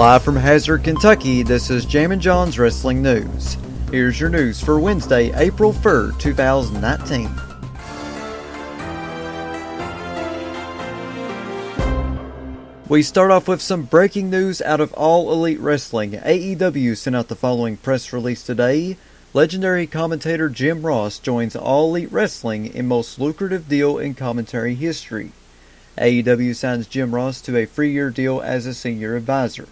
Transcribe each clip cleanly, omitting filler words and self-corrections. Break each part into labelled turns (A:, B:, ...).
A: Live from Hazard, Kentucky, this is Jammin John's Wrestling News. Here's your news for Wednesday, April 3rd, 2019. We start off with some breaking news out of All Elite Wrestling. AEW sent out the following press release today. Legendary commentator Jim Ross joins All Elite Wrestling in most lucrative deal in commentary history. AEW signs Jim Ross to a 3-year deal as a senior advisor.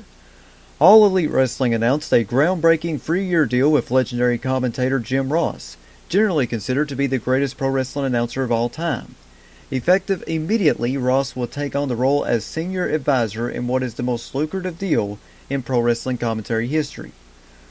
A: All Elite Wrestling announced a groundbreaking 3-year deal with legendary commentator Jim Ross, generally considered to be the greatest pro wrestling announcer of all time. Effective immediately, Ross will take on the role as senior advisor in what is the most lucrative deal in pro wrestling commentary history.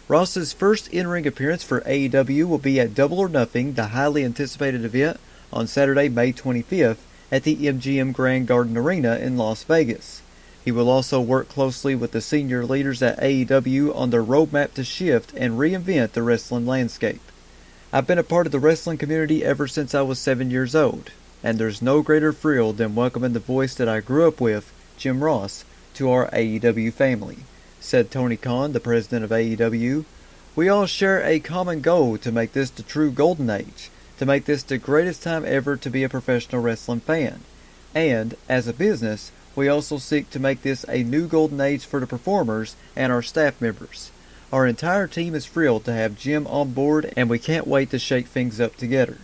A: Ross's first in-ring appearance for AEW will be at Double or Nothing, the highly anticipated event, on Saturday, May 25th at the MGM Grand Garden Arena in Las Vegas. He will also work closely with the senior leaders at AEW on their roadmap to shift and reinvent the wrestling landscape. I've been a part of the wrestling community ever since I was 7 years old, and there's no greater thrill than welcoming the voice that I grew up with, Jim Ross, to our AEW family, said Tony Khan, the president of AEW. We all share a common goal to make this the true golden age, to make this the greatest time ever to be a professional wrestling fan. And, as a business, we also seek to make this a new golden age for the performers and our staff members. Our entire team is thrilled to have Jim on board, and we can't wait to shake things up together.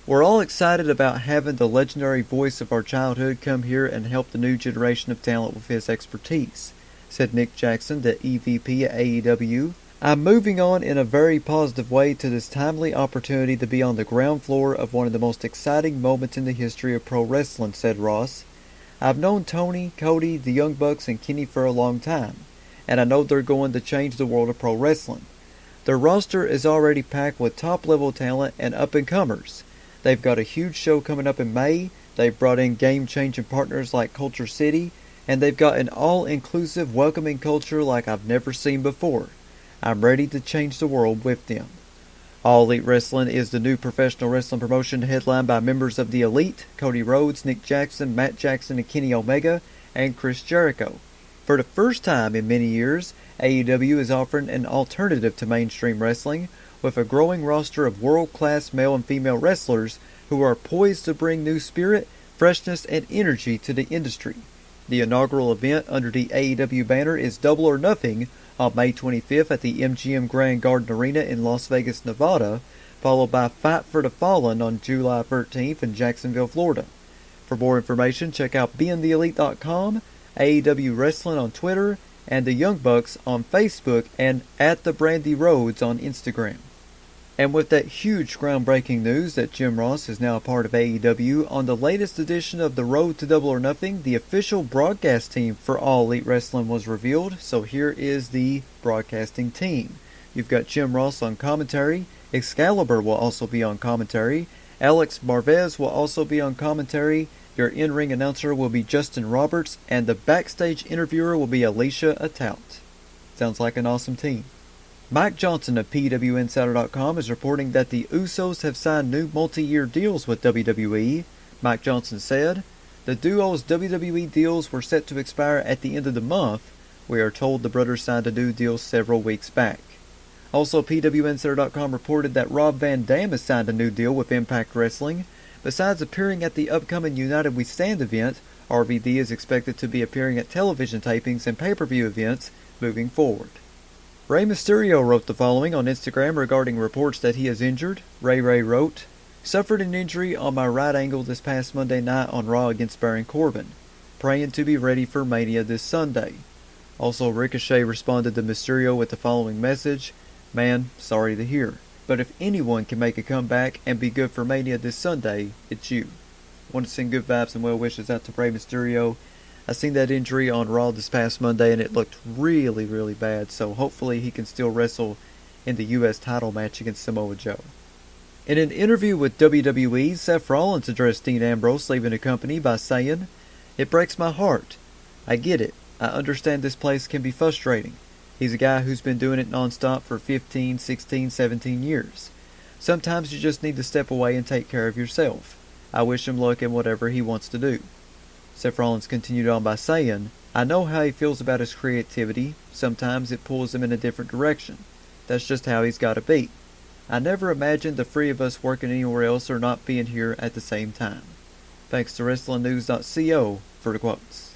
A: We're all excited about having the legendary voice of our childhood come here and help the new generation of talent with his expertise, said Nick Jackson, the EVP at AEW. I'm moving on in a very positive way to this timely opportunity to be on the ground floor of one of the most exciting moments in the history of pro wrestling, said Ross. I've known Tony, Cody, the Young Bucks, and Kenny for a long time, and I know they're going to change the world of pro wrestling. Their roster is already packed with top-level talent and up-and-comers. They've got a huge show coming up in May, they've brought in game-changing partners like Culture City, and they've got an all-inclusive, welcoming culture like I've never seen before. I'm ready to change the world with them. All Elite Wrestling is the new professional wrestling promotion headlined by members of the Elite, Cody Rhodes, Nick Jackson, Matt Jackson, and Kenny Omega, and Chris Jericho. For the first time in many years, AEW is offering an alternative to mainstream wrestling, with a growing roster of world-class male and female wrestlers who are poised to bring new spirit, freshness, and energy to the industry. The inaugural event under the AEW banner is Double or Nothing on May 25th at the MGM Grand Garden Arena in Las Vegas, Nevada, followed by Fight for the Fallen on July 13th in Jacksonville, Florida. For more information, check out BeInTheElite.com, AEW Wrestling on Twitter, and the Young Bucks on Facebook, and at the Brandy Rhodes on Instagram. And with that huge groundbreaking news that Jim Ross is now a part of AEW, on the latest edition of The Road to Double or Nothing, the official broadcast team for All Elite Wrestling was revealed. So here is the broadcasting team. You've got Jim Ross on commentary, Excalibur will also be on commentary, Alex Marvez will also be on commentary, your in-ring announcer will be Justin Roberts, and the backstage interviewer will be Alicia Atout. Sounds like an awesome team. Mike Johnson of PWInsider.com is reporting that the Usos have signed new multi-year deals with WWE. Mike Johnson said, the duo's WWE deals were set to expire at the end of the month. We are told the brothers signed a new deal several weeks back. Also, PWInsider.com reported that Rob Van Dam has signed a new deal with Impact Wrestling. Besides appearing at the upcoming United We Stand event, RVD is expected to be appearing at television tapings and pay-per-view events moving forward. Rey Mysterio wrote the following on Instagram regarding reports that he is injured. Ray wrote, suffered an injury on my right ankle this past Monday night on Raw against Baron Corbin. Praying to be ready for Mania this Sunday. Also, Ricochet responded to Mysterio with the following message, man, sorry to hear. But if anyone can make a comeback and be good for Mania this Sunday, it's you. Want to send good vibes and well wishes out to Rey Mysterio. I seen that injury on Raw this past Monday and it looked really, really bad, so hopefully he can still wrestle in the U.S. title match against Samoa Joe. In an interview with WWE, Seth Rollins addressed Dean Ambrose leaving the company by saying, it breaks my heart. I get it. I understand this place can be frustrating. He's a guy who's been doing it nonstop for 15, 16, 17 years. Sometimes you just need to step away and take care of yourself. I wish him luck in whatever he wants to do. Seth Rollins continued on by saying, "I know how he feels about his creativity. Sometimes it pulls him in a different direction. That's just how he's got to be. I never imagined the three of us working anywhere else or not being here at the same time." Thanks to WrestlingNews.co for the quotes.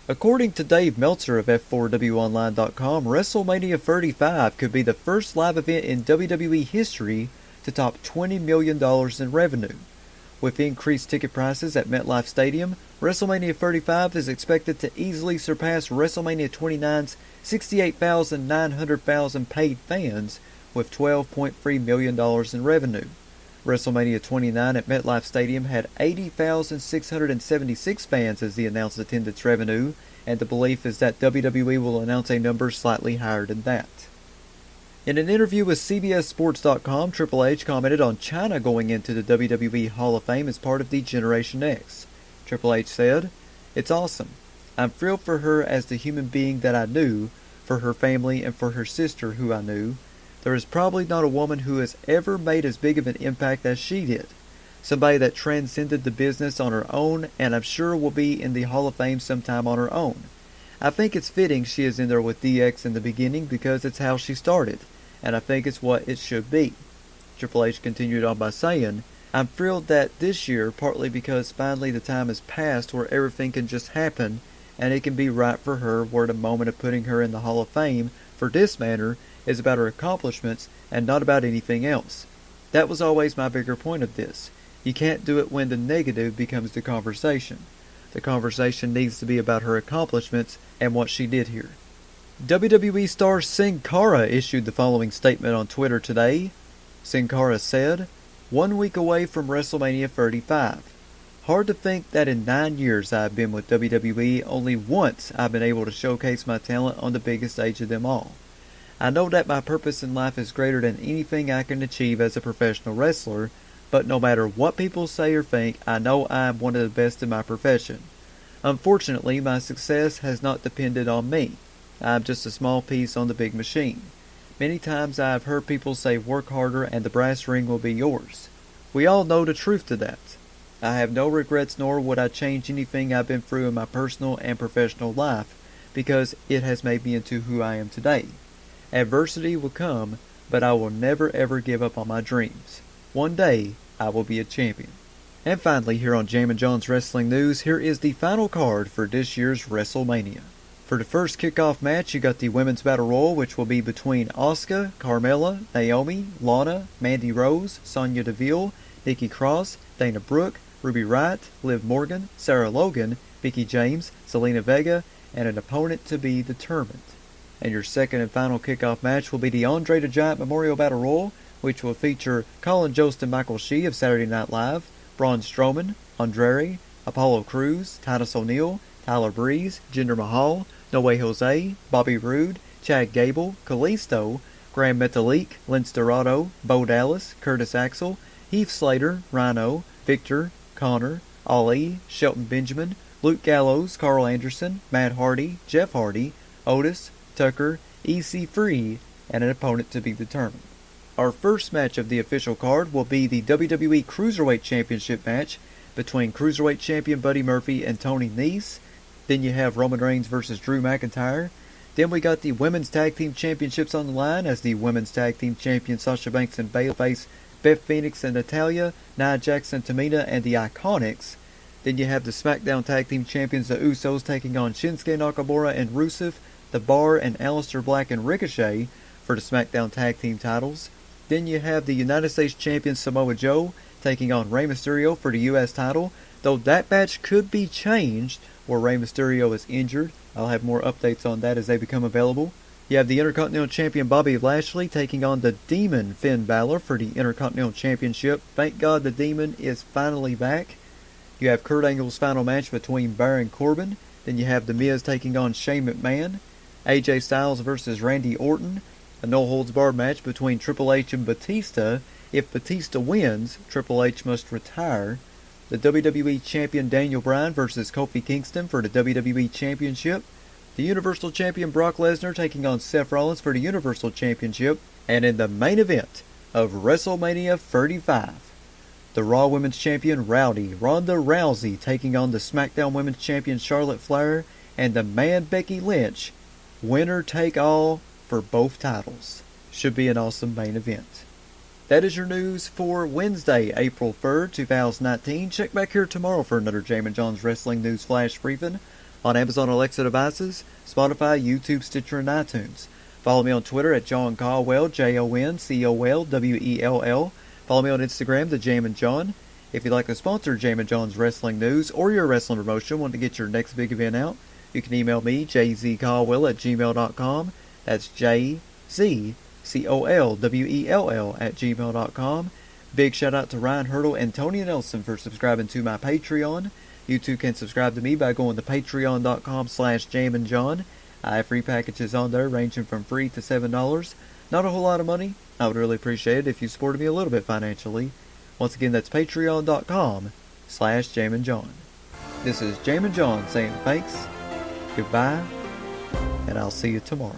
A: According to Dave Meltzer of F4WOnline.com, WrestleMania 35 could be the first live event in WWE history to top $20 million in revenue. With increased ticket prices at MetLife Stadium, WrestleMania 35 is expected to easily surpass WrestleMania 29's 68,900 paid fans with $12.3 million in revenue. WrestleMania 29 at MetLife Stadium had 80,676 fans as the announced attendance revenue, and the belief is that WWE will announce a number slightly higher than that. In an interview with CBSSports.com, Triple H commented on Chyna going into the WWE Hall of Fame as part of the Generation X. Triple H said, "It's awesome. I'm thrilled for her as the human being that I knew, for her family, and for her sister who I knew. There is probably not a woman who has ever made as big of an impact as she did. Somebody that transcended the business on her own, and I'm sure will be in the Hall of Fame sometime on her own. I think it's fitting she is in there with DX in the beginning because it's how she started, and I think it's what it should be." Triple H continued on by saying, "I'm thrilled that this year, partly because finally the time has passed where everything can just happen, and it can be right for her, where the moment of putting her in the Hall of Fame for this matter is about her accomplishments and not about anything else. That was always my bigger point of this. You can't do it when the negative becomes the conversation. The conversation needs to be about her accomplishments and what she did here." WWE star Sin Cara issued the following statement on Twitter today. Sin Cara said, "1 week away from WrestleMania 35. Hard to think that in 9 years I've been with WWE, only once I've been able to showcase my talent on the biggest stage of them all. I know that my purpose in life is greater than anything I can achieve as a professional wrestler, but no matter what people say or think, I know I am one of the best in my profession. Unfortunately, my success has not depended on me. I am just a small piece on the big machine. Many times I have heard people say work harder and the brass ring will be yours. We all know the truth to that. I have no regrets, nor would I change anything I've been through in my personal and professional life, because it has made me into who I am today. Adversity will come, but I will never ever give up on my dreams. One day, I will be a champion." And finally, here on Jammin John's Wrestling News, here is the final card for this year's WrestleMania. For the first kickoff match, you got the Women's Battle Royal, which will be between Asuka, Carmella, Naomi, Lana, Mandy Rose, Sonya Deville, Nikki Cross, Dana Brooke, Ruby Riott, Liv Morgan, Sarah Logan, Mickie James, Zelina Vega, and an opponent to be determined. And your second and final kickoff match will be the Andre the Giant Memorial Battle Royal, which will feature Colin Jost and Michael Shea of Saturday Night Live, Braun Strowman, Andrade, Apollo Crews, Titus O'Neil, Tyler Breeze, Jinder Mahal, No Way Jose, Bobby Roode, Chad Gable, Kalisto, Gran Metalik, Lince Dorado, Bo Dallas, Curtis Axel, Heath Slater, Rhino, Victor, Connor, Ali, Shelton Benjamin, Luke Gallows, Carl Anderson, Matt Hardy, Jeff Hardy, Otis, Tucker, EC3, and an opponent to be determined. Our first match of the official card will be the WWE Cruiserweight Championship match between Cruiserweight Champion Buddy Murphy and Tony Nese. Then you have Roman Reigns versus Drew McIntyre. Then we got the Women's Tag Team Championships on the line as the Women's Tag Team Champion Sasha Banks and Bayley face Beth Phoenix and Natalya, Nia Jax and Tamina, and the Iconics. Then you have the SmackDown Tag Team Champions, the Usos, taking on Shinsuke Nakamura and Rusev, The Bar, and Aleister Black and Ricochet for the SmackDown Tag Team titles. Then you have the United States Champion Samoa Joe taking on Rey Mysterio for the U.S. title, though that match could be changed where Rey Mysterio is injured. I'll have more updates on that as they become available. You have the Intercontinental Champion Bobby Lashley taking on the Demon Finn Balor for the Intercontinental Championship. Thank God the Demon is finally back. You have Kurt Angle's final match between Baron Corbin. Then you have The Miz taking on Shane McMahon. AJ Styles versus Randy Orton. A no-holds-barred match between Triple H and Batista. If Batista wins, Triple H must retire. The WWE Champion Daniel Bryan versus Kofi Kingston for the WWE Championship. The Universal Champion Brock Lesnar taking on Seth Rollins for the Universal Championship. And in the main event of WrestleMania 35, The Raw Women's Champion Rowdy Ronda Rousey taking on the SmackDown Women's Champion Charlotte Flair, and the Man Becky Lynch. Winner take all for both titles. Should be an awesome main event. That is your news for Wednesday, April 3rd, 2019. Check back here tomorrow for another Jammin John's Wrestling News Flash Briefing on Amazon Alexa devices, Spotify, YouTube, Stitcher, and iTunes. Follow me on Twitter at John Caldwell, JONCOLWELL. Follow me on Instagram, The Jammin John. If you'd like to sponsor Jammin John's Wrestling News or your wrestling promotion, want to get your next big event out, you can email me, jzcaldwell@gmail.com. That's JZCOLWELL@gmail.com. Big shout out to Ryan Hurdle and Tony Nelson for subscribing to my Patreon. You too can subscribe to me by going to patreon.com/jamminjohn. I have free packages on there ranging from free to $7. Not a whole lot of money. I would really appreciate it if you supported me a little bit financially. Once again, that's patreon.com/jamminjohn. This is Jammin John saying thanks, goodbye, and I'll see you tomorrow.